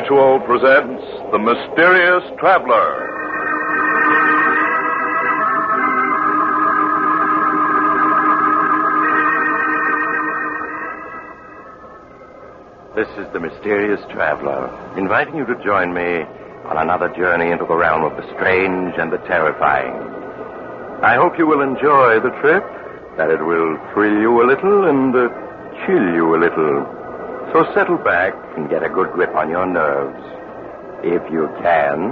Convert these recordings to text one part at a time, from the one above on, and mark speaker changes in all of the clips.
Speaker 1: Mutual presents The Mysterious Traveler.
Speaker 2: This is The Mysterious Traveler, inviting you to join me on another journey into the realm of the strange and the terrifying. I hope you will enjoy the trip, that it will thrill you a little and chill you a little. So settle back and get a good grip on your nerves, if you can.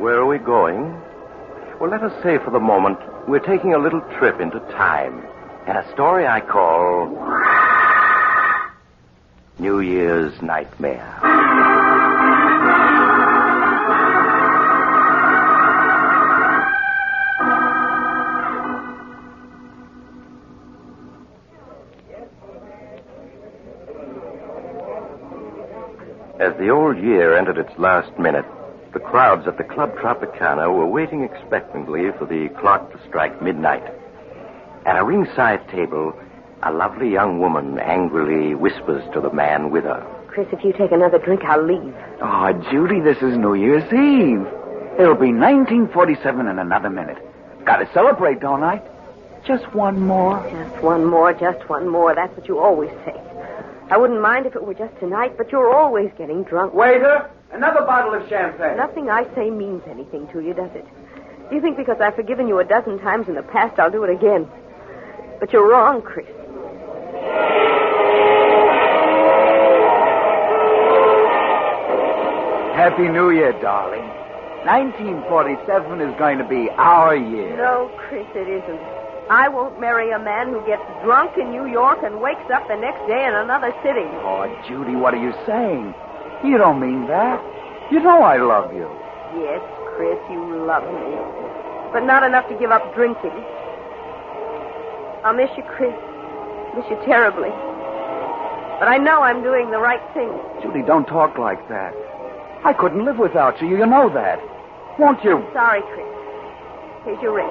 Speaker 2: Where are we going? Well, let us say for the moment we're taking a little trip into time and a story I call New Year's Nightmare. As the old year entered its last minute, the crowds at the Club Tropicana were waiting expectantly for the clock to strike midnight. At a ringside table, a lovely young woman angrily whispers to the man with her.
Speaker 3: Chris, if you take another drink, I'll leave.
Speaker 4: Oh, Judy, this is New Year's Eve. It'll be 1947 in another minute. Gotta celebrate, don't I? Just one more.
Speaker 3: Just one more, just one more. That's what you always say. I wouldn't mind if it were just tonight, but you're always getting drunk.
Speaker 4: Waiter, another bottle of champagne.
Speaker 3: Nothing I say means anything to you, does it? Do you think because I've forgiven you a dozen times in the past, I'll do it again? But you're wrong, Chris.
Speaker 4: Happy New Year, darling. 1947 is going to be our year.
Speaker 3: No, Chris, it isn't. I won't marry a man who gets drunk in New York and wakes up the next day in another city.
Speaker 4: Oh, Judy, what are you saying? You don't mean that. You know I love you.
Speaker 3: Yes, Chris, you love me. But not enough to give up drinking. I'll miss you, Chris. Miss you terribly. But I know I'm doing the right thing.
Speaker 4: Judy, don't talk like that. I couldn't live without you. You know that. Won't you?
Speaker 3: I'm sorry, Chris. Here's your ring.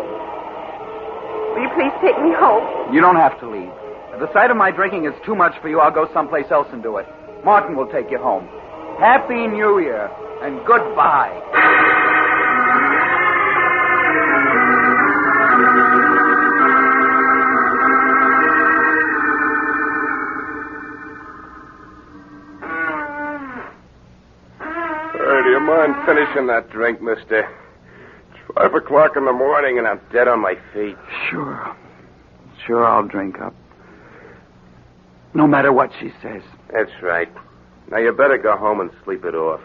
Speaker 3: Will you please take me home?
Speaker 4: You don't have to leave. If the sight of my drinking is too much for you, I'll go someplace else and do it. Martin will take you home. Happy New Year and goodbye.
Speaker 5: Do you mind finishing that drink, mister? It's 5 o'clock in the morning and I'm dead on my feet.
Speaker 4: Sure, I'll drink up. No matter what she says.
Speaker 5: That's right. Now you better go home and sleep it off.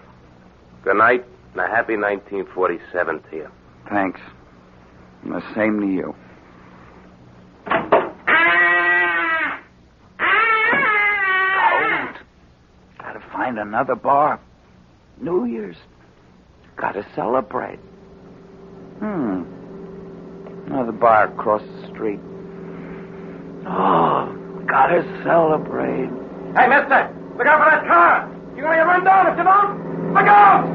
Speaker 5: Good night and a happy 1947 to you.
Speaker 4: Thanks. And the same to you. Cold. Gotta find another bar. New Year's. Gotta celebrate. Another bar across the street. Oh, gotta celebrate.
Speaker 6: Hey, mister, look out for that car. You're going to get run down if you don't. Look out!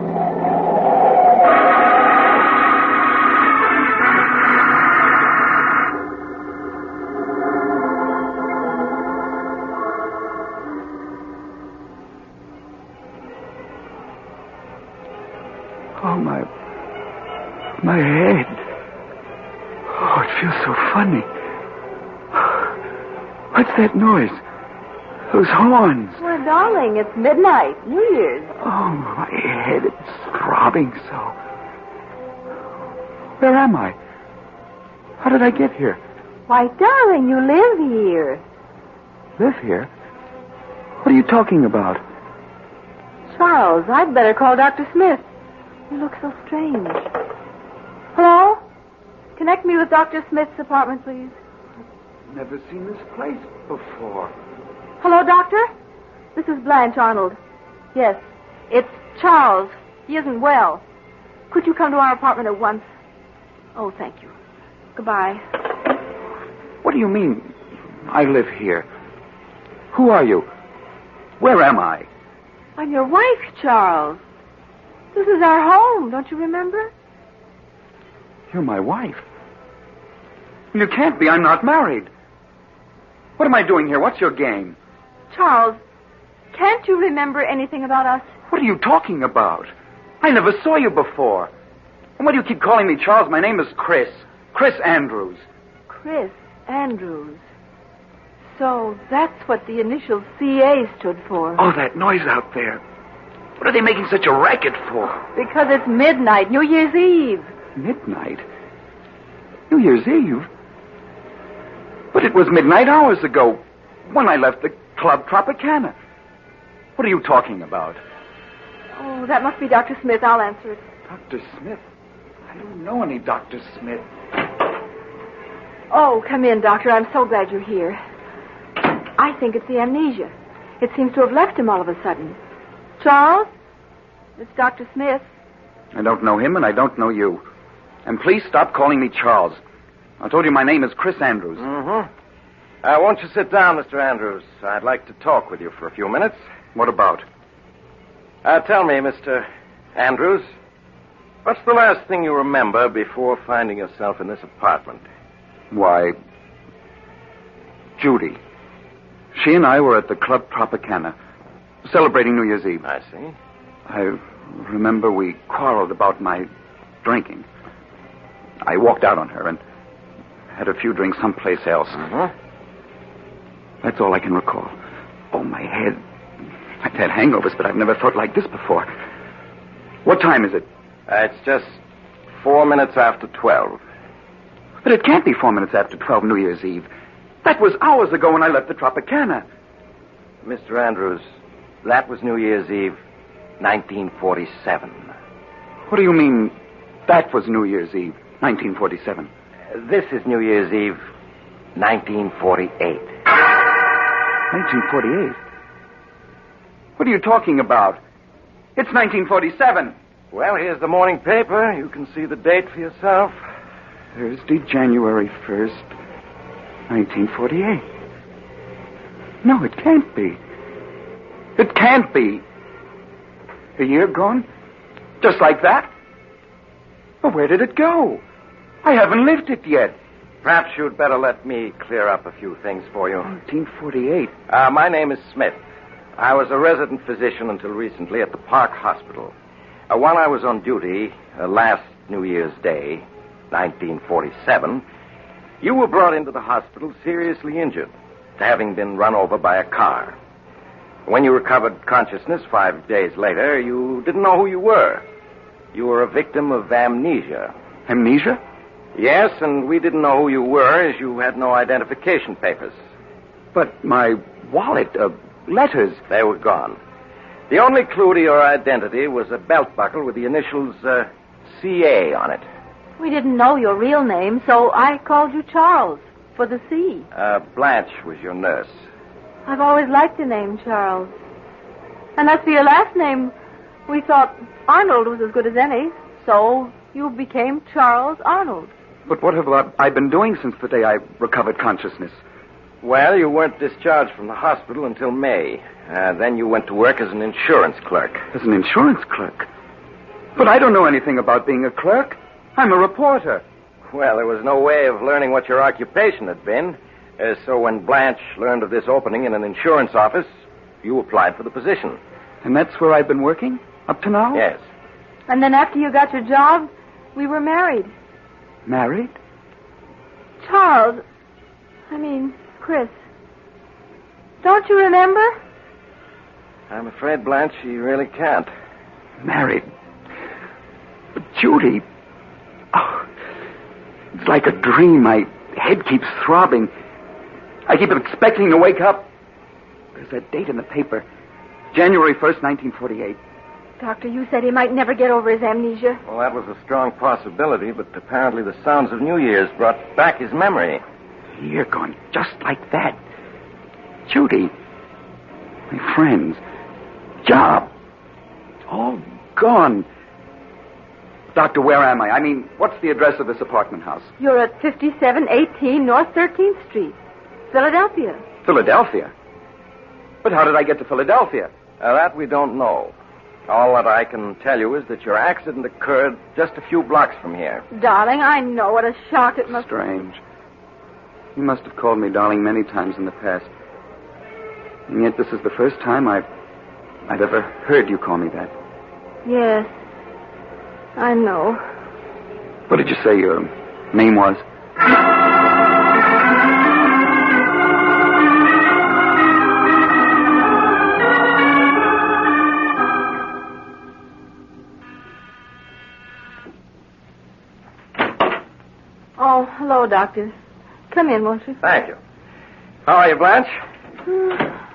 Speaker 4: Oh, my head. Oh, it feels so funny. What's that noise? Those horns.
Speaker 3: Well, darling, it's midnight. New Year's.
Speaker 4: Oh, my head, it's throbbing so. Where am I? How did I get here?
Speaker 3: Why, darling, you live here.
Speaker 4: Live here? What are you talking about?
Speaker 3: Charles, I'd better call Dr. Smith. You look so strange. Hello? Connect me with Dr. Smith's apartment, please.
Speaker 4: Never seen this place before.
Speaker 3: Hello, Doctor? This is Blanche Arnold. Yes, it's Charles. He isn't well. Could you come to our apartment at once? Oh, thank you. Goodbye.
Speaker 4: What do you mean, I live here? Who are you? Where am I?
Speaker 3: I'm your wife, Charles. This is our home, don't you remember?
Speaker 4: You're my wife. You can't be. I'm not married. What am I doing here? What's your game?
Speaker 3: Charles, can't you remember anything about us?
Speaker 4: What are you talking about? I never saw you before. And why do you keep calling me Charles? My name is Chris. Chris Andrews.
Speaker 3: Chris Andrews. So that's what the initials CA stood for.
Speaker 4: Oh, that noise out there. What are they making such a racket for?
Speaker 3: Because it's midnight, New Year's Eve.
Speaker 4: Midnight? New Year's Eve? But it was midnight hours ago when I left the club Tropicana. What are you talking about?
Speaker 3: Oh, that must be Dr. Smith. I'll answer it.
Speaker 4: Dr. Smith? I don't know any Dr. Smith.
Speaker 3: Oh, come in, Doctor. I'm so glad you're here. I think it's the amnesia. It seems to have left him all of a sudden. Charles? It's Dr. Smith.
Speaker 4: I don't know him, and I don't know you. And please stop calling me Charles. I told you my name is Chris Andrews.
Speaker 2: Mm-hmm. Won't you sit down, Mr. Andrews? I'd like to talk with you for a few minutes.
Speaker 4: What about?
Speaker 2: Tell me, Mr. Andrews, what's the last thing you remember before finding yourself in this apartment?
Speaker 4: Why, Judy. She and I were at the club Tropicana, celebrating New Year's Eve.
Speaker 2: I see.
Speaker 4: I remember we quarreled about my drinking. I walked out on her and had a few drinks someplace else.
Speaker 2: Mm-hmm.
Speaker 4: That's all I can recall. Oh, my head. I've had hangovers, but I've never felt like this before. What time is it?
Speaker 2: It's just 4 minutes after 12.
Speaker 4: But it can't be 4 minutes after 12 New Year's Eve. That was hours ago when I left the Tropicana.
Speaker 2: Mr. Andrews, that was New Year's Eve, 1947.
Speaker 4: What do you mean, that was New Year's Eve, 1947?
Speaker 2: This is New Year's Eve, 1948.
Speaker 4: 1948? What are you talking about? It's 1947.
Speaker 2: Well, here's the morning paper. You can see the date for yourself.
Speaker 4: Thursday, January 1st, 1948. No, it can't be. It can't be. A year gone? Just like that? Well, where did it go? I haven't lived it yet.
Speaker 2: Perhaps you'd better let me clear up a few things for you.
Speaker 4: 1948.
Speaker 2: My name is Smith. I was a resident physician until recently at the Park Hospital. While I was on duty last New Year's Day, 1947, you were brought into the hospital seriously injured, having been run over by a car. When you recovered consciousness 5 days later, you didn't know who you were. You were a victim of amnesia.
Speaker 4: Amnesia?
Speaker 2: Yes, and we didn't know who you were as you had no identification papers.
Speaker 4: But my wallet, letters...
Speaker 2: They were gone. The only clue to your identity was a belt buckle with the initials CA on it.
Speaker 3: We didn't know your real name, so I called you Charles, for the C.
Speaker 2: Blanche was your nurse.
Speaker 3: I've always liked the name Charles. And as for your last name, we thought Arnold was as good as any, so you became Charles Arnold.
Speaker 4: But what have I been doing since the day I recovered consciousness?
Speaker 2: Well, you weren't discharged from the hospital until May. Then you went to work as an insurance clerk.
Speaker 4: As an insurance clerk? But I don't know anything about being a clerk. I'm a reporter.
Speaker 2: Well, there was no way of learning what your occupation had been. So when Blanche learned of this opening in an insurance office, you applied for the position.
Speaker 4: And that's where I've been working up to now?
Speaker 2: Yes.
Speaker 3: And then after you got your job, we were married.
Speaker 4: Married?
Speaker 3: Charles. Chris. Don't you remember?
Speaker 2: I'm afraid, Blanche, you really can't.
Speaker 4: Married. But Judy... Oh, it's like a dream. My head keeps throbbing. I keep expecting to wake up. There's that date in the paper. January 1st, 1948.
Speaker 3: Doctor, you said he might never get over his amnesia.
Speaker 2: Well, that was a strong possibility, but apparently the sounds of New Year's brought back his memory.
Speaker 4: A year gone just like that. Judy. My friends. Job. All gone. Doctor, where am I? What's the address of this apartment house?
Speaker 3: You're at 5718 North 13th Street, Philadelphia.
Speaker 4: Philadelphia? But how did I get to Philadelphia?
Speaker 2: That we don't know. All that I can tell you is that your accident occurred just a few blocks from here.
Speaker 3: Darling, I know what a shock it must be.
Speaker 4: Strange. You must have called me darling many times in the past. And yet this is the first time I've ever heard you call me that.
Speaker 3: Yes. I know.
Speaker 4: What did you say your name was?
Speaker 3: Oh, hello, Doctor. Come in, won't you?
Speaker 2: Thank you. How are you, Blanche?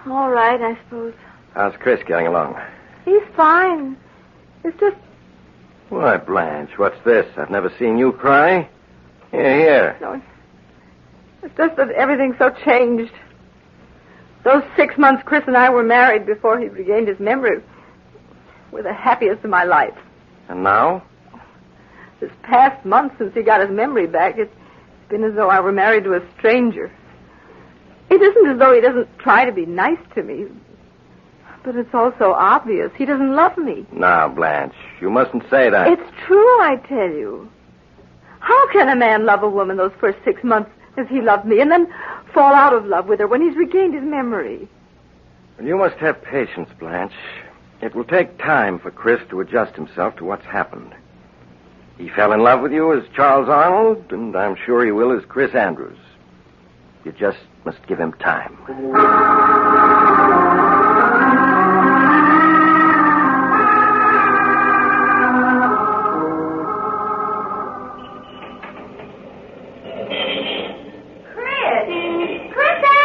Speaker 3: All right, I suppose.
Speaker 2: How's Chris getting along?
Speaker 3: He's fine. It's just...
Speaker 2: Why, Blanche, what's this? I've never seen you cry. Here.
Speaker 3: No, it's just that everything's so changed. Those 6 months Chris and I were married before he regained his memory were the happiest of my life.
Speaker 2: And now?
Speaker 3: This past month since he got his memory back, it's been as though I were married to a stranger. It isn't as though he doesn't try to be nice to me, but it's also obvious he doesn't love me.
Speaker 2: Now, Blanche, you mustn't say that.
Speaker 3: It's true, I tell you. How can a man love a woman those first 6 months as he loved me and then fall out of love with her when he's regained his memory?
Speaker 2: You must have patience, Blanche. It will take time for Chris to adjust himself to what's happened. He fell in love with you as Charles Arnold, and I'm sure he will as Chris Andrews. You just must give him time.
Speaker 3: Chris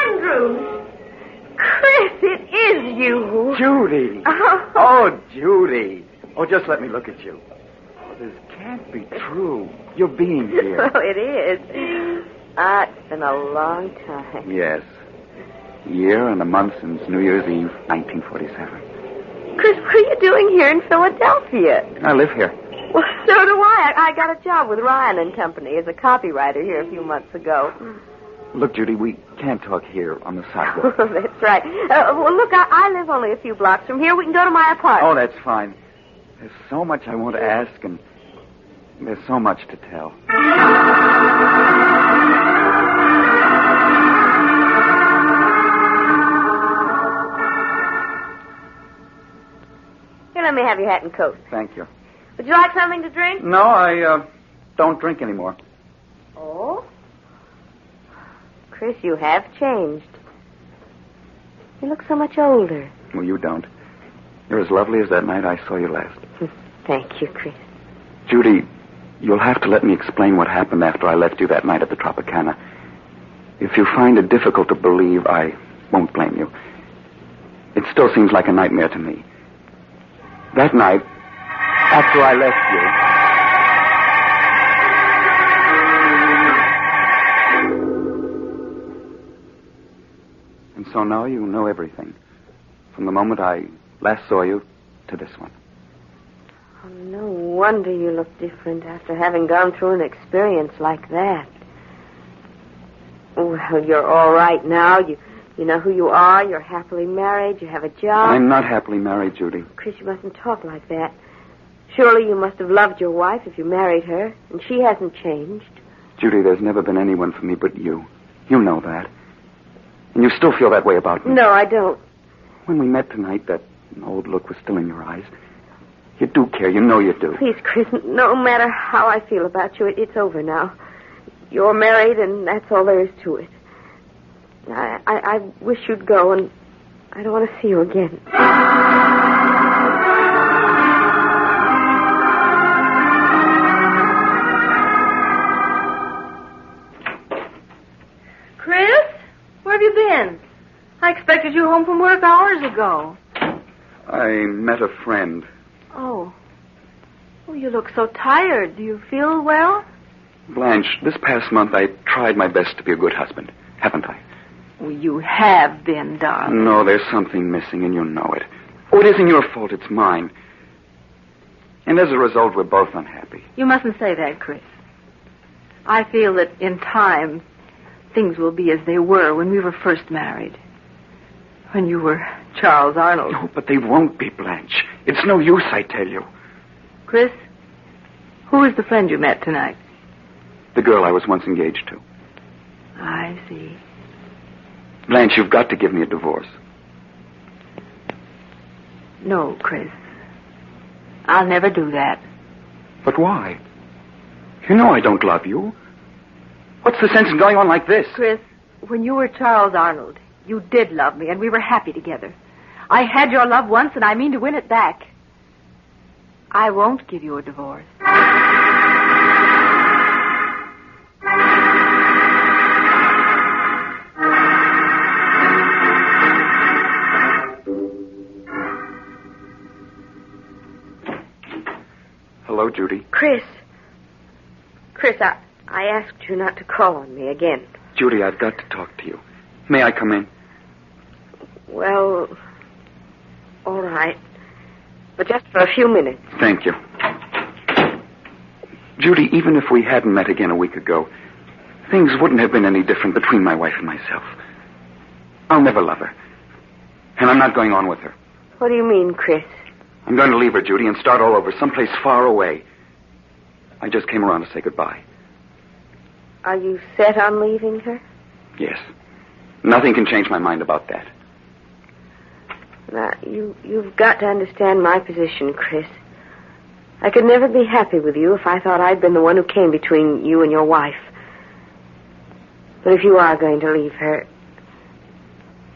Speaker 3: Andrews! Chris, it is you!
Speaker 4: Judy! Oh, Judy! Oh, just let me look at you. Oh, this can't be true. You're being here.
Speaker 3: Well, it is. It's been a long time.
Speaker 4: Yes. A year and a month since New Year's Eve, 1947.
Speaker 3: Chris, what are you doing here in Philadelphia?
Speaker 4: I live here.
Speaker 3: Well, so do I. I got a job with Ryan and Company as a copywriter here a few months ago.
Speaker 4: Look, Judy, we can't talk here on the sidewalk.
Speaker 3: That's right. Well, look, I live only a few blocks from here. We can go to my apartment.
Speaker 4: Oh, that's fine. There's so much I want to ask, and there's so much to tell.
Speaker 3: Here, let me have your hat and coat.
Speaker 4: Thank you.
Speaker 3: Would you like something to drink?
Speaker 4: No, I don't drink anymore.
Speaker 3: Oh? Chris, you have changed. You look so much older.
Speaker 4: Well, you don't. You're as lovely as that night I saw you last.
Speaker 3: Thank you, Chris.
Speaker 4: Judy, you'll have to let me explain what happened after I left you that night at the Tropicana. If you find it difficult to believe, I won't blame you. It still seems like a nightmare to me. That night, after I left you... And so now you know everything. From the moment I last saw you to this one.
Speaker 3: Oh, no wonder you look different after having gone through an experience like that. Well, you're all right now. You know who you are. You're happily married. You have a job.
Speaker 4: I'm not happily married, Judy.
Speaker 3: Chris, you mustn't talk like that. Surely you must have loved your wife if you married her, and she hasn't changed.
Speaker 4: Judy, there's never been anyone for me but you. You know that. And you still feel that way about me.
Speaker 3: No, I don't.
Speaker 4: When we met tonight, that old look was still in your eyes. You do care. You know you do.
Speaker 3: Please, Chris, no matter how I feel about you, it's over now. You're married, and that's all there is to it. I wish you'd go, and I don't want to see you again. Chris, where have you been? I expected you home from work hours ago.
Speaker 4: I met a friend.
Speaker 3: Oh. Oh, you look so tired. Do you feel well?
Speaker 4: Blanche, this past month I tried my best to be a good husband, haven't I?
Speaker 3: Well, you have been, darling.
Speaker 4: No, there's something missing, and you know it. Oh, it isn't your fault, it's mine. And as a result, we're both unhappy.
Speaker 3: You mustn't say that, Chris. I feel that in time, things will be as they were when we were first married. When you were Charles Arnold.
Speaker 4: No, but they won't be, Blanche. It's no use, I tell you.
Speaker 3: Chris, who is the friend you met tonight?
Speaker 4: The girl I was once engaged to.
Speaker 3: I see.
Speaker 4: Blanche, you've got to give me a divorce.
Speaker 7: No, Chris. I'll never do that.
Speaker 4: But why? You know I don't love you. What's the sense in going on like this?
Speaker 7: Chris, when you were Charles Arnold, you did love me, and we were happy together. I had your love once, and I mean to win it back. I won't give you a divorce.
Speaker 4: Hello, Judy.
Speaker 3: Chris, I asked you not to call on me again.
Speaker 4: Judy, I've got to talk to you. May I come in?
Speaker 3: Well, all right. But just for a few minutes.
Speaker 4: Thank you. Judy, even if we hadn't met again a week ago, things wouldn't have been any different between my wife and myself. I'll never love her. And I'm not going on with her.
Speaker 3: What do you mean, Chris?
Speaker 4: I'm going to leave her, Judy, and start all over, someplace far away. I just came around to say goodbye.
Speaker 3: Are you set on leaving her?
Speaker 4: Yes. Nothing can change my mind about that.
Speaker 3: Now, you've got to understand my position, Chris. I could never be happy with you if I thought I'd been the one who came between you and your wife. But if you are going to leave her,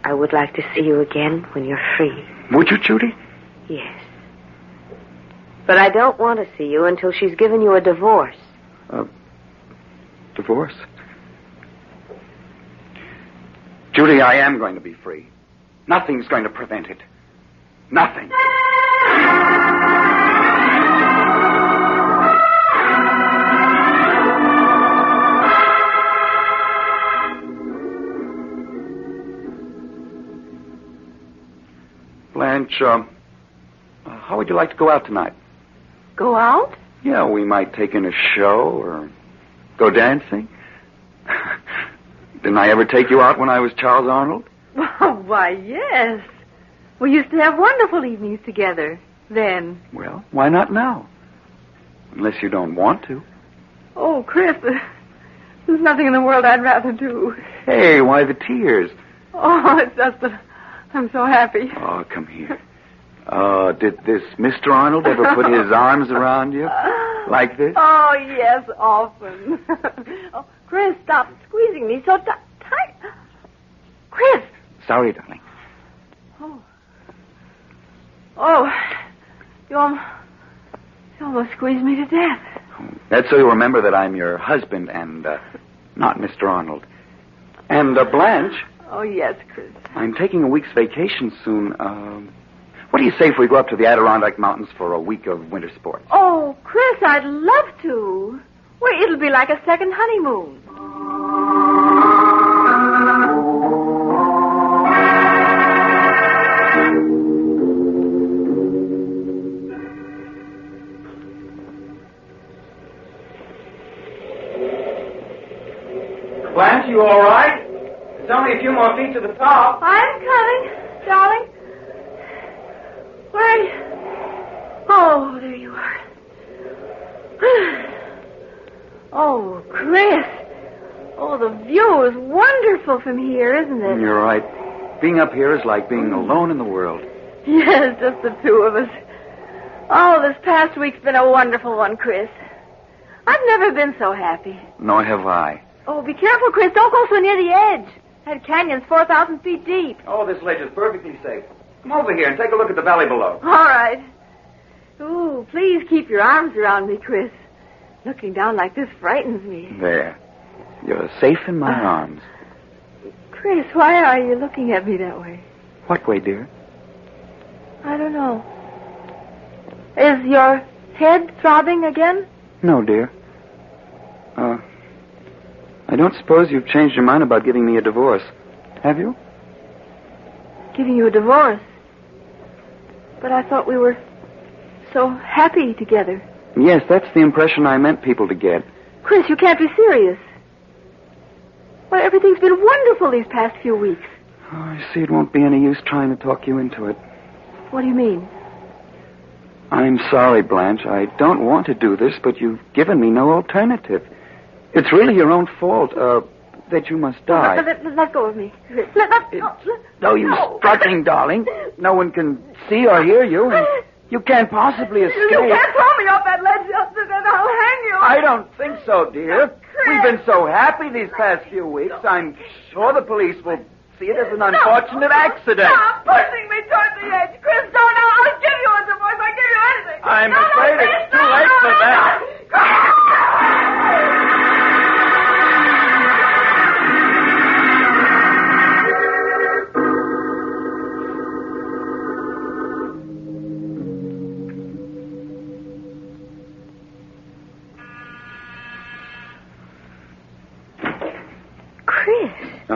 Speaker 3: I would like to see you again when you're free.
Speaker 4: Would you, Judy?
Speaker 3: Yes. But I don't want to see you until she's given you a divorce.
Speaker 4: Divorce? Judy, I am going to be free. Nothing's going to prevent it. Nothing. Blanche, how would you like to go out tonight?
Speaker 7: Go out?
Speaker 4: Yeah, we might take in a show or go dancing. Didn't I ever take you out when I was Charles Arnold?
Speaker 7: Oh, why, yes. We used to have wonderful evenings together then.
Speaker 4: Well, why not now? Unless you don't want to.
Speaker 7: Oh, Chris, there's nothing in the world I'd rather do.
Speaker 4: Hey, why the tears?
Speaker 7: Oh, it's just that I'm so happy.
Speaker 4: Oh, come here. Did this Mr. Arnold ever put his arms around you? Like this?
Speaker 7: Oh, yes, often. Oh, Chris, stop squeezing me so tight. Chris!
Speaker 4: Sorry, darling.
Speaker 7: Oh, you almost squeezed me to death.
Speaker 4: That's so you remember that I'm your husband and not Mr. Arnold. And Blanche.
Speaker 7: Oh, yes, Chris.
Speaker 4: I'm taking a week's vacation soon. What do you say if we go up to the Adirondack Mountains for a week of winter sports?
Speaker 7: Oh, Chris, I'd love to. Well, it'll be like a second honeymoon.
Speaker 6: Blanche, you all right? There's only a few more feet to the top.
Speaker 7: I'm coming, darling. Where are you? Oh, there you are. Oh, Chris. Oh, the view is wonderful from here, isn't it?
Speaker 4: You're right. Being up here is like being alone in the world.
Speaker 7: Yes, just the two of us. Oh, this past week's been a wonderful one, Chris. I've never been so happy.
Speaker 4: Nor have I.
Speaker 7: Oh, be careful, Chris. Don't go so near the edge. That canyon's 4,000 feet deep.
Speaker 6: Oh, this ledge is perfectly safe. Come over here and take a look at the valley below.
Speaker 7: All right. Ooh, please keep your arms around me, Chris. Looking down like this frightens me.
Speaker 4: There. You're safe in my arms.
Speaker 7: Chris, why are you looking at me that way?
Speaker 4: What way, dear?
Speaker 7: I don't know. Is your head throbbing again?
Speaker 4: No, dear. I don't suppose you've changed your mind about giving me a divorce, have you?
Speaker 7: Giving you a divorce? But I thought we were so happy together.
Speaker 4: Yes, that's the impression I meant people to get.
Speaker 7: Chris, you can't be serious. Well, everything's been wonderful these past few weeks.
Speaker 4: Oh, I see it won't be any use trying to talk you into it.
Speaker 7: What do you mean?
Speaker 4: I'm sorry, Blanche. I don't want to do this, but you've given me no alternative. It's really your own fault. that you must die.
Speaker 3: Let go of me. Let go.
Speaker 4: No use struggling, darling. No one can see or hear you, and you can't possibly escape.
Speaker 3: You can't throw me off that ledge, Justin, and I'll hang you.
Speaker 4: I don't think so, dear. We've been so happy these past few weeks. I'm sure the police will see it as an unfortunate accident.
Speaker 3: Stop pushing me toward the edge. Chris, don't. I'll give you a divorce. I'll give you anything.
Speaker 4: I'm afraid it's too late for that.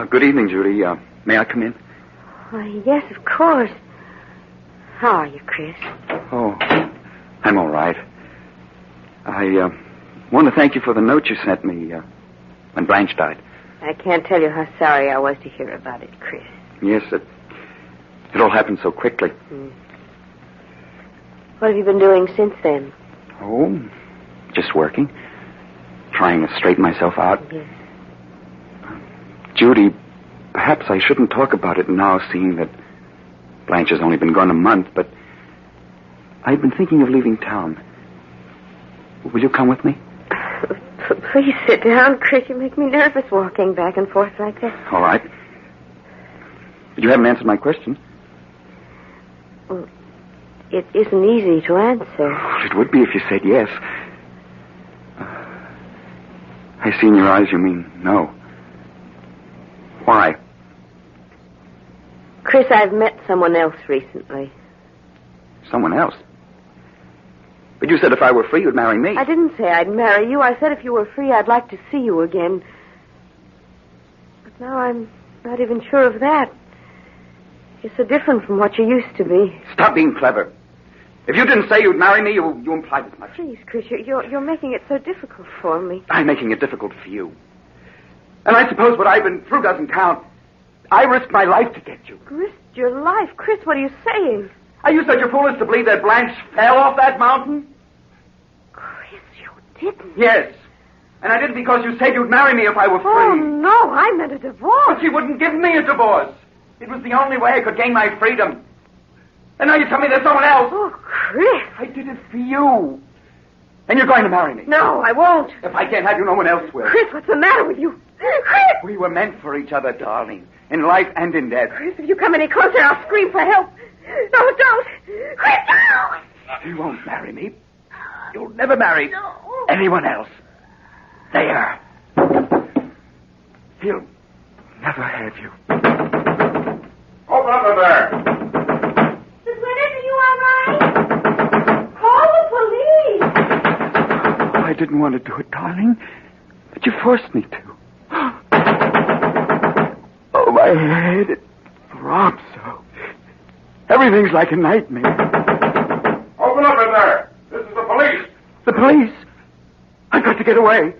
Speaker 4: Good evening, Judy. May I come in?
Speaker 3: Yes, of course. How are you, Chris?
Speaker 4: Oh, I'm all right. I want to thank you for the note you sent me when Blanche died.
Speaker 3: I can't tell you how sorry I was to hear about it, Chris.
Speaker 4: Yes, it all happened so quickly.
Speaker 3: What have you been doing since then?
Speaker 4: Oh, just working. Trying to straighten myself out.
Speaker 3: Yes.
Speaker 4: Judy, perhaps I shouldn't talk about it now, seeing that Blanche has only been gone a month, but I've been thinking of leaving town. Will you come with me?
Speaker 3: Please sit down, Chris. You make me nervous walking back and forth like that.
Speaker 4: All right. But you haven't answered my question.
Speaker 3: Well, it isn't easy to answer.
Speaker 4: It would be if you said yes. I see in your eyes you mean no. Why?
Speaker 3: Chris, I've met someone else recently.
Speaker 4: Someone else? But you said if I were free, you'd marry me.
Speaker 3: I didn't say I'd marry you. I said if you were free, I'd like to see you again. But now I'm not even sure of that. You're so different from what you used to be.
Speaker 4: Stop being clever. If you didn't say you'd marry me, you implied as much.
Speaker 3: Please, Chris, you're making it so difficult for me.
Speaker 4: I'm making it difficult for you. And I suppose what I've been through doesn't count. I risked my life to get you.
Speaker 3: Risked your life? Chris, what are you saying?
Speaker 4: Are you such a fool as to believe that Blanche fell off that mountain?
Speaker 3: Chris, you didn't.
Speaker 4: Yes. And I did it because you said you'd marry me if I were free.
Speaker 3: Oh, no, I meant a divorce.
Speaker 4: But she wouldn't give me a divorce. It was the only way I could gain my freedom. And now you tell me there's someone else.
Speaker 3: Oh, Chris.
Speaker 4: I did it for you. And you're going to marry me.
Speaker 3: No, I won't.
Speaker 4: If I can't have you, no one else will.
Speaker 3: Chris, what's the matter with you? Chris!
Speaker 4: We were meant for each other, darling. In life and in death.
Speaker 3: Chris, if you come any closer, I'll scream for help. No, don't. Chris, no!
Speaker 4: You won't marry me. You'll never marry anyone else. There. He'll never have you.
Speaker 1: Open up in there.
Speaker 3: Miss Winters, are you all right? Call the police.
Speaker 4: I didn't want to do it, darling. But you forced me to. Oh, my head. It throbs so. Everything's like a nightmare.
Speaker 1: Open up in there. This is the police.
Speaker 4: The police? I've got to get away.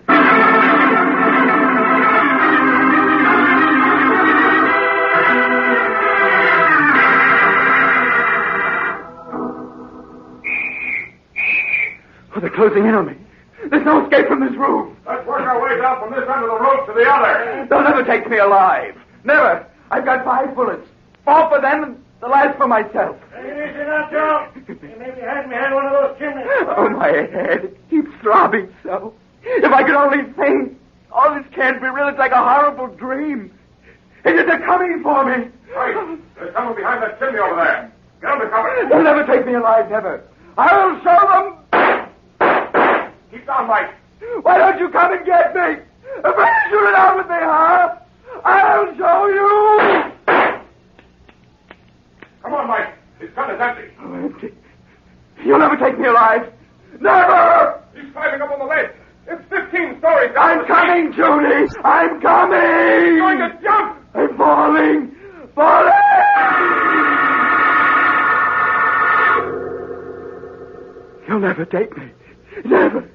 Speaker 4: Oh, they're closing in on me. There's no escape from this room.
Speaker 1: Let's work our way down from this end of the road to the other.
Speaker 4: They'll never take me alive. Never. I've got 5 bullets. 4 for them and the last for myself.
Speaker 6: Hey, easy now, Joe. You maybe had me behind one of those chimneys.
Speaker 4: Oh, my head. It keeps throbbing so. If I could only think. Oh, this can't be real. It's like a horrible dream. They're coming for me.
Speaker 1: Hey, there's someone behind that chimney over there. Get under cover.
Speaker 4: They'll never take me alive, never. I'll show them.
Speaker 1: Keep down, Mike.
Speaker 4: Why don't you come and get me? If I shoot it out with me, huh? I'll show you.
Speaker 1: Come on, Mike. His gun is empty.
Speaker 4: Oh, empty. You'll never take me alive. Never!
Speaker 1: He's climbing up on the ledge. It's 15 stories down.
Speaker 4: I'm coming, Judy. I'm coming.
Speaker 1: He's going to jump.
Speaker 4: I'm falling. Falling! You'll never take me. Never.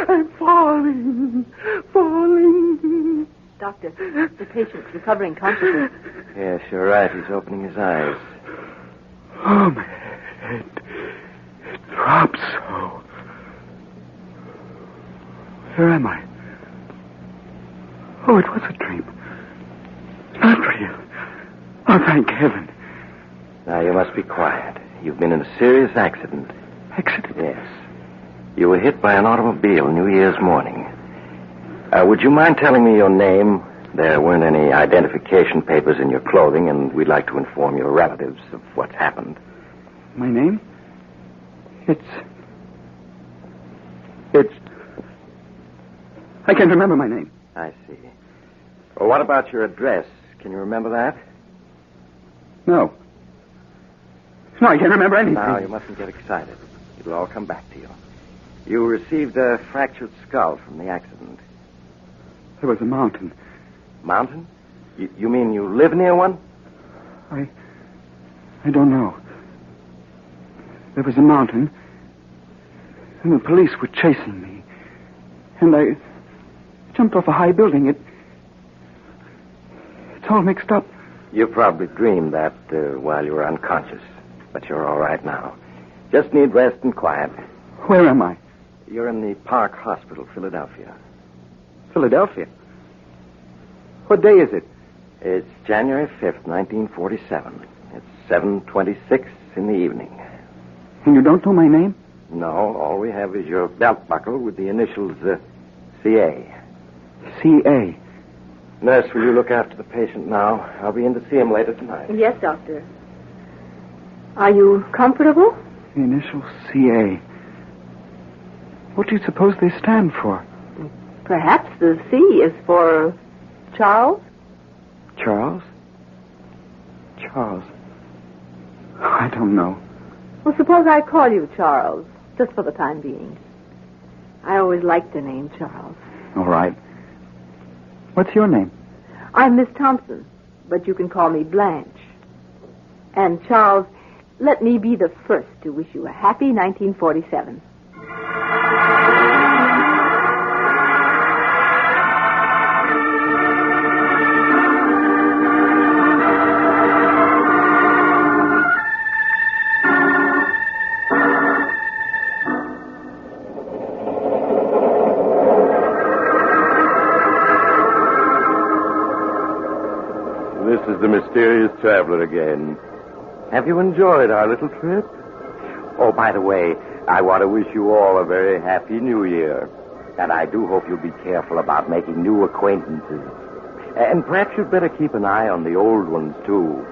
Speaker 4: I'm falling. Falling.
Speaker 7: Doctor, the patient's recovering consciousness.
Speaker 2: Yes, you're right. He's opening his eyes.
Speaker 4: Oh, my head. It throbs so. Where am I? Oh, it was a dream. Not real. Oh, thank heaven.
Speaker 2: Now, you must be quiet. You've been in a serious accident.
Speaker 4: Accident?
Speaker 2: Yes. You were hit by an automobile New Year's morning. Would you mind telling me your name? There weren't any identification papers in your clothing, and we'd like to inform your relatives of what's happened.
Speaker 4: My name? It's... I can't remember my name.
Speaker 2: I see. Well, what about your address? Can you remember that?
Speaker 4: No. No, I can't remember anything.
Speaker 2: Now, you mustn't get excited. It'll all come back to you. You received a fractured skull from the accident.
Speaker 4: There was a mountain.
Speaker 2: Mountain? You mean you live near one?
Speaker 4: I don't know. There was a mountain, and the police were chasing me. And I jumped off a high building. It's all mixed up.
Speaker 2: You probably dreamed that while you were unconscious. But you're all right now. Just need rest and quiet.
Speaker 4: Where am I?
Speaker 2: You're in the Park Hospital, Philadelphia.
Speaker 4: Philadelphia? What day is it?
Speaker 2: It's January 5th, 1947. It's 7:26 in the evening.
Speaker 4: And you don't know my name?
Speaker 2: No, all we have is your belt buckle with the initials CA.
Speaker 4: C.A.
Speaker 2: Nurse, will you look after the patient now? I'll be in to see him later tonight.
Speaker 7: Yes, Doctor. Are you comfortable?
Speaker 4: The initials C.A. What do you suppose they stand for?
Speaker 7: Perhaps the C is for Charles?
Speaker 4: Charles? Charles. I don't know.
Speaker 7: Well, suppose I call you Charles, just for the time being. I always liked the name Charles.
Speaker 4: All right. What's your name?
Speaker 7: I'm Miss Thompson, but you can call me Blanche. And Charles, let me be the first to wish you a happy 1947.
Speaker 2: This is the mysterious traveler again. Have you enjoyed our little trip? Oh, by the way, I want to wish you all a very happy New Year. And I do hope you'll be careful about making new acquaintances. And perhaps you'd better keep an eye on the old ones, too.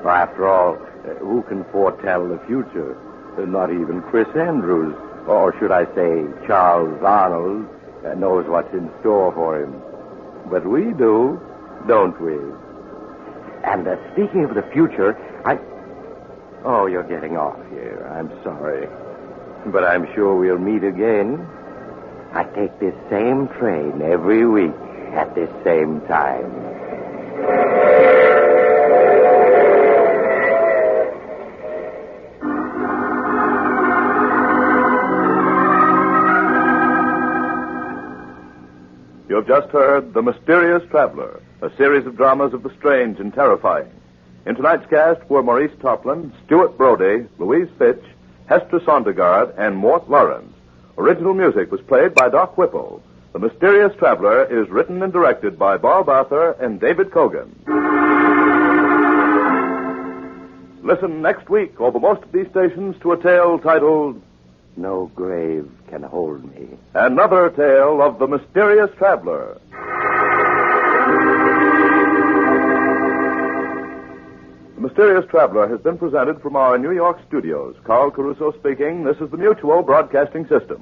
Speaker 2: For after all, who can foretell the future? Not even Chris Andrews, or should I say Charles Arnold, knows what's in store for him. But we do, don't we? And speaking of the future, Oh, you're getting off here. I'm sorry. But I'm sure we'll meet again. I take this same train every week at this same time.
Speaker 1: You have just heard The Mysterious Traveler, a series of dramas of the strange and terrifying. In tonight's cast were Maurice Toplin, Stuart Brody, Louise Fitch, Hester Sondergaard, and Mort Lawrence. Original music was played by Doc Whipple. The Mysterious Traveler is written and directed by Bob Arthur and David Cogan. Listen next week over most of these stations to a tale titled
Speaker 2: No Grave Can Hold Me.
Speaker 1: Another Tale of the Mysterious Traveler. The Mysterious Traveler has been presented from our New York studios. Carl Caruso speaking. This is the Mutual Broadcasting System.